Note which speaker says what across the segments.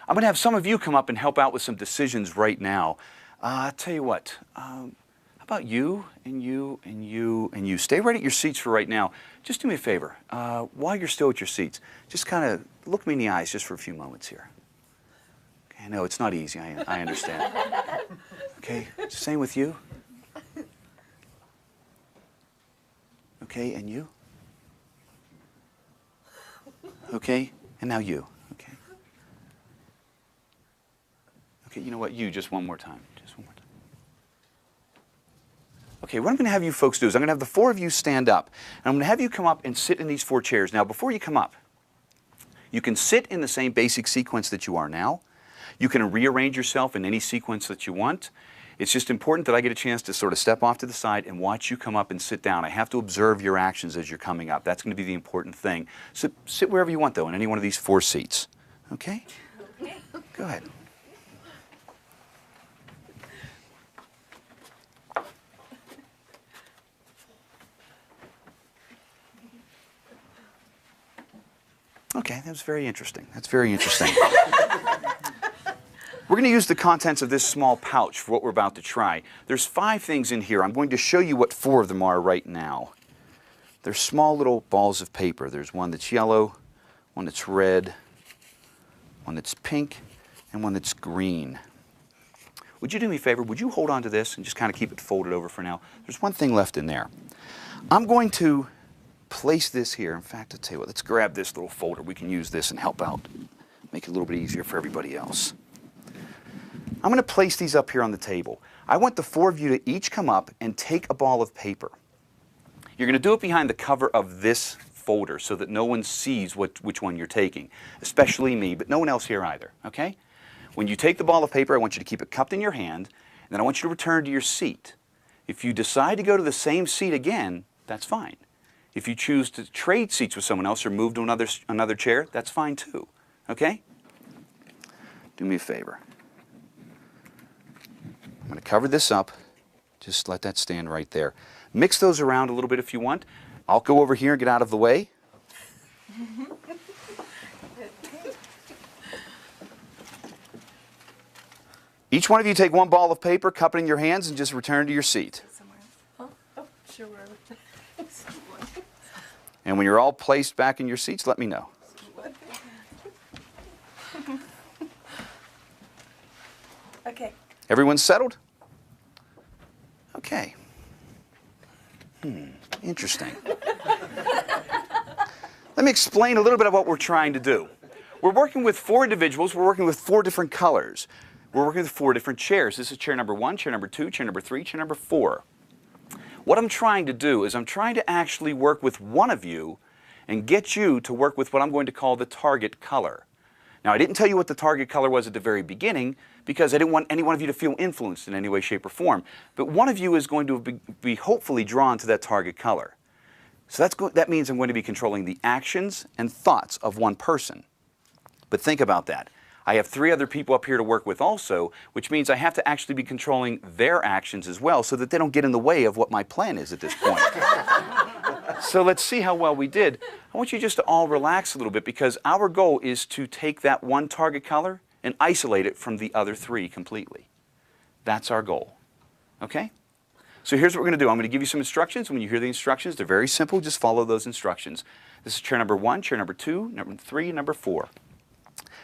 Speaker 1: I'm going to have some of you come up and help out with some decisions right now. I'll tell you what, how about you and you and you and you? Stay right at your seats for right now. Just do me a favor. While you're still at your seats, just kind of look me in the eyes just for a few moments here. Okay, I know it's not easy, I understand. Okay, same with you. Okay, and you? Okay, and now you. Okay. Okay, you know what? You, just one more time. Just one more time. Okay, what I'm going to have you folks do is I'm going to have the four of you stand up. And I'm going to have you come up and sit in these four chairs. Now, before you come up, you can sit in the same basic sequence that you are now. You can rearrange yourself in any sequence that you want. It's just important that I get a chance to sort of step off to the side and watch you come up and sit down. I have to observe your actions as you're coming up. That's going to be the important thing. So sit wherever you want, though, in any one of these four seats. Okay? Okay. Go ahead. Okay, that was very interesting. That's very interesting. We're going to use the contents of this small pouch for what we're about to try. There's 5 things in here. I'm going to show you what 4 of them are right now. They're small little balls of paper. There's one that's yellow, one that's red, one that's pink, and one that's green. Would you do me a favor? Would you hold on to this and just kind of keep it folded over for now? There's one thing left in there. I'm going to place this here. In fact, I'll tell you what, let's grab this little folder. We can use this and help out. Make it a little bit easier for everybody else. I'm going to place these up here on the table. I want the 4 of you to each come up and take a ball of paper. You're going to do it behind the cover of this folder so that no one sees which one you're taking, especially me, but no one else here either, okay? When you take the ball of paper, I want you to keep it cupped in your hand, and then I want you to return to your seat. If you decide to go to the same seat again, that's fine. If you choose to trade seats with someone else or move to another chair, that's fine too, okay? Do me a favor. I'm going to cover this up. Just let that stand right there. Mix those around a little bit if you want. I'll go over here and get out of the way. Each one of you take one ball of paper, cup it in your hands, and just return to your seat.
Speaker 2: Oh, sure.
Speaker 1: And when you're all placed back in your seats, let me know.
Speaker 2: Okay.
Speaker 1: Everyone's settled? Okay. Interesting. Let me explain a little bit of what we're trying to do. We're working with 4 individuals. We're working with 4 different colors. We're working with 4 different chairs. This is chair number 1, chair number 2, chair number 3, chair number 4. What I'm trying to do is I'm trying to actually work with one of you and get you to work with what I'm going to call the target color. Now, I didn't tell you what the target color was at the very beginning because I didn't want any one of you to feel influenced in any way, shape, or form. But one of you is going to be hopefully drawn to that target color. So that means I'm going to be controlling the actions and thoughts of one person. But think about that. I have 3 other people up here to work with also, which means I have to actually be controlling their actions as well so that they don't get in the way of what my plan is at this point. So let's see how well we did. I want you just to all relax a little bit because our goal is to take that one target color and isolate it from the other 3 completely. That's our goal. Okay? So here's what we're going to do. I'm going to give you some instructions. When you hear the instructions, they're very simple. Just follow those instructions. This is chair number 1, chair number 2, number 3, number 4.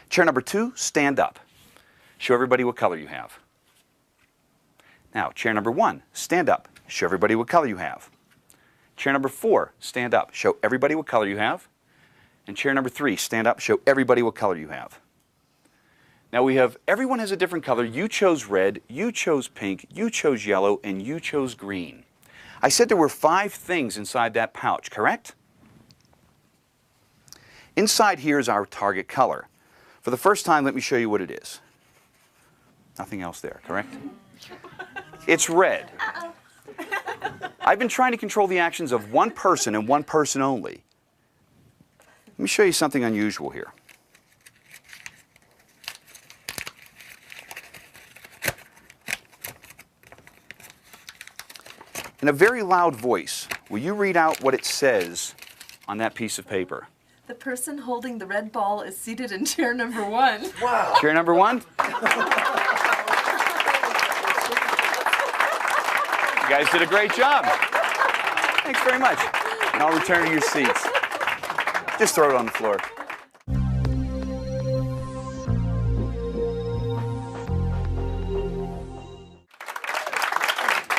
Speaker 1: Chair number 2, stand up. Show everybody what color you have. Now, chair number 1, stand up. Show everybody what color you have. Chair number 4, stand up. Show everybody what color you have. And chair number 3, stand up. Show everybody what color you have. Now everyone has a different color. You chose red, you chose pink, you chose yellow, and you chose green. I said there were 5 things inside that pouch, correct? Inside here is our target color. For the first time, let me show you what it is. Nothing else there, correct? It's red. I've been trying to control the actions of one person and one person only. Let me show you something unusual here. In a very loud voice, will you read out what it says on that piece of paper?
Speaker 2: The person holding the red ball is seated in chair number 1.
Speaker 3: Wow.
Speaker 1: Chair number 1. You guys did a great job. Thanks very much. And I'll return to your seats. Just throw it on the floor.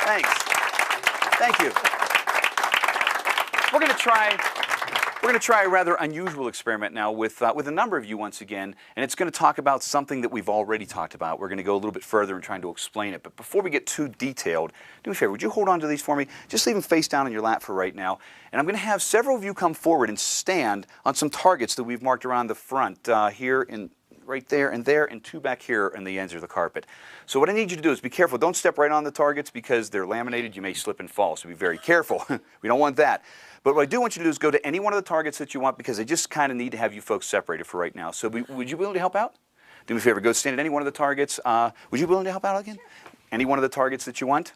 Speaker 1: Thanks. Thank you. We're going to try a rather unusual experiment now with a number of you once again, and it's going to talk about something that we've already talked about. We're going to go a little bit further in trying to explain it. But before we get too detailed, do me a favor, would you hold on to these for me? Just leave them face down on your lap for right now. And I'm going to have several of you come forward and stand on some targets that we've marked around the front here in right there, and 2 back here on the ends of the carpet. So what I need you to do is be careful. Don't step right on the targets because they're laminated. You may slip and fall, so be very careful. We don't want that. But what I do want you to do is go to any one of the targets that you want because I just kind of need to have you folks separated for right now. So would you be willing to help out? Do me a favor. Go stand at any one of the targets. Would you be willing to help out again? Any one of the targets that you want?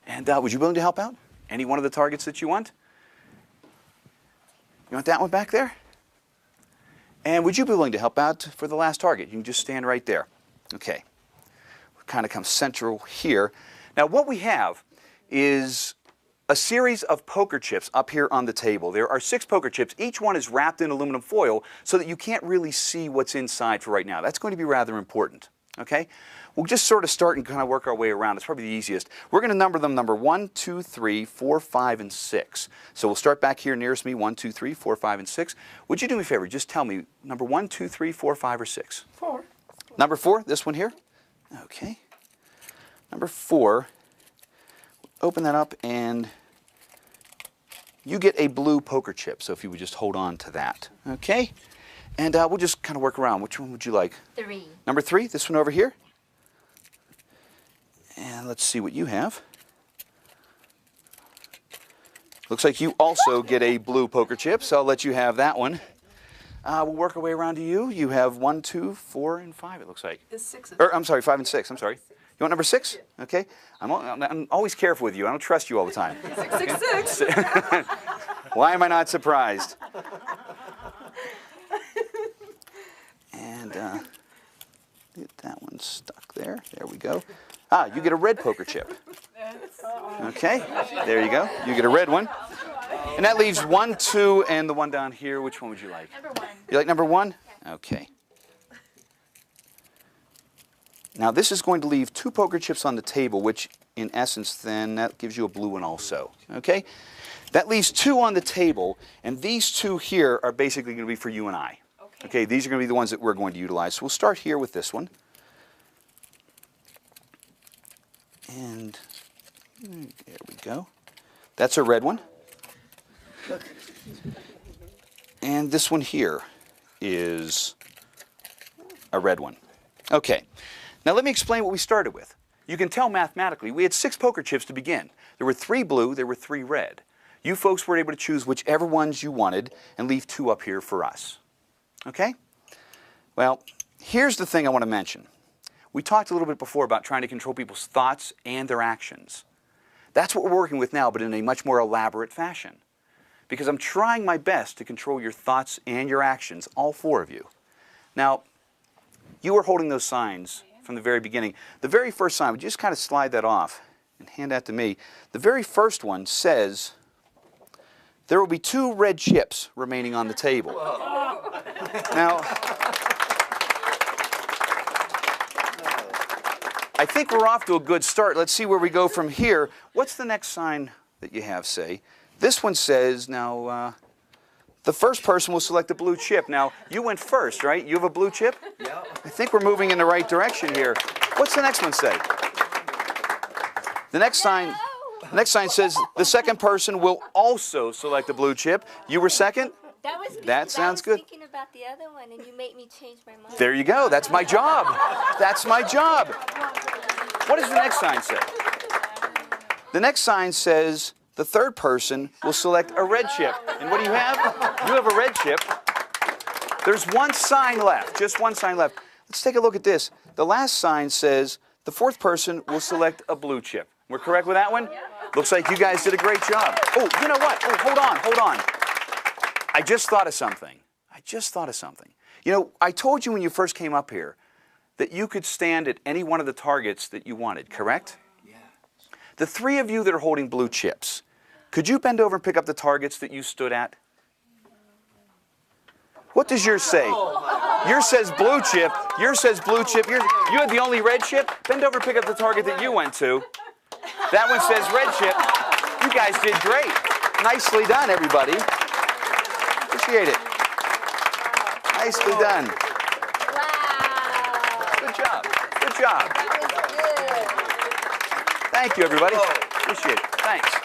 Speaker 1: And would you be willing to help out? Any one of the targets that you want? You want that one back there? And would you be willing to help out for the last target? You can just stand right there. Okay. We'll kind of come central here. Now what we have is a series of poker chips up here on the table. There are 6 poker chips. Each one is wrapped in aluminum foil so that you can't really see what's inside for right now. That's going to be rather important. Okay? We'll just sort of start and kind of work our way around. It's probably the easiest. We're going to number them number 1, 2, 3, 4, 5, and 6. So we'll start back here nearest me, 1, 2, 3, 4, 5, and 6. Would you do me a favor? Just tell me number 1, 2, 3, 4, 5, or 6?
Speaker 2: 4.
Speaker 1: Number 4, this one here? Okay. Number 4, open that up and you get a blue poker chip. So if you would just hold on to that. Okay? And we'll just kind of work around. Which one would you like?
Speaker 4: 3.
Speaker 1: Number 3, this one over here. And let's see what you have. Looks like you also get a blue poker chip, so I'll let you have that one. We'll work our way around to you. You have 1, 2, 4, and 5, it looks like.
Speaker 2: It's 6.
Speaker 1: I'm sorry, 5 and 6. I'm sorry. You want number 6? Okay. I'm always careful with you. I don't trust you all the time.
Speaker 2: 666.
Speaker 1: Why am I not surprised? And get that one stuck there. There we go. You get a red poker chip. Okay, there you go. You get a red one. And that leaves 1, 2, and the one down here. Which one would you like?
Speaker 4: Number 1.
Speaker 1: You like number 1? Okay. Now this is going to leave 2 poker chips on the table, which in essence then that gives you a blue one also. Okay? That leaves 2 on the table, and these 2 here are basically going to be for you and I. Okay, these are going to be the ones that we're going to utilize. So we'll start here with this one. And there we go. That's a red one. And this one here is a red one. Okay. Now let me explain what we started with. You can tell mathematically we had 6 poker chips to begin. There were 3 blue, there were 3 red. You folks were able to choose whichever ones you wanted and leave 2 up here for us. Okay? Well, here's the thing I want to mention. We talked a little bit before about trying to control people's thoughts and their actions. That's what we're working with now, but in a much more elaborate fashion. Because I'm trying my best to control your thoughts and your actions, all 4 of you. Now, you were holding those signs from the very beginning. The very first sign, would you just kind of slide that off and hand that to me? The very first one says, there will be 2 red chips remaining on the table. Now, I think we're off to a good start. Let's see where we go from here. What's the next sign that you have say? This one says, now, the first person will select a blue chip. Now, you went first, right? You have a blue chip?
Speaker 3: Yeah.
Speaker 1: I think we're moving in the right direction here. What's the next one say? The next sign says the second person will also select a blue chip. You were second?
Speaker 4: That was good.
Speaker 1: That sounds good.
Speaker 4: I was thinking about the other one, and you made me change my mind.
Speaker 1: There you go. That's my job. That's my job. What does the next sign say? The next sign says the third person will select a red chip. And what do you have? You have a red chip. There's 1 sign left, just 1 sign left. Let's take a look at this. The last sign says the 4th person will select a blue chip. We're correct with that one? Looks like you guys did a great job. Oh, you know what? Oh, hold on. I just thought of something. You know, I told you when you first came up here that you could stand at any one of the targets that you wanted, correct?
Speaker 3: Yeah.
Speaker 1: The three of you that are holding blue chips, could you bend over and pick up the targets that you stood at? What does yours say? Yours says blue chip. Yours says blue chip. You had the only red chip? Bend over and pick up the target that you went to. That one says red chip. You guys did great. Nicely done, everybody. Appreciate it. Nicely done.
Speaker 4: Wow.
Speaker 1: Good job. Good job.
Speaker 4: That was good.
Speaker 1: Thank you, everybody. Appreciate it. Thanks.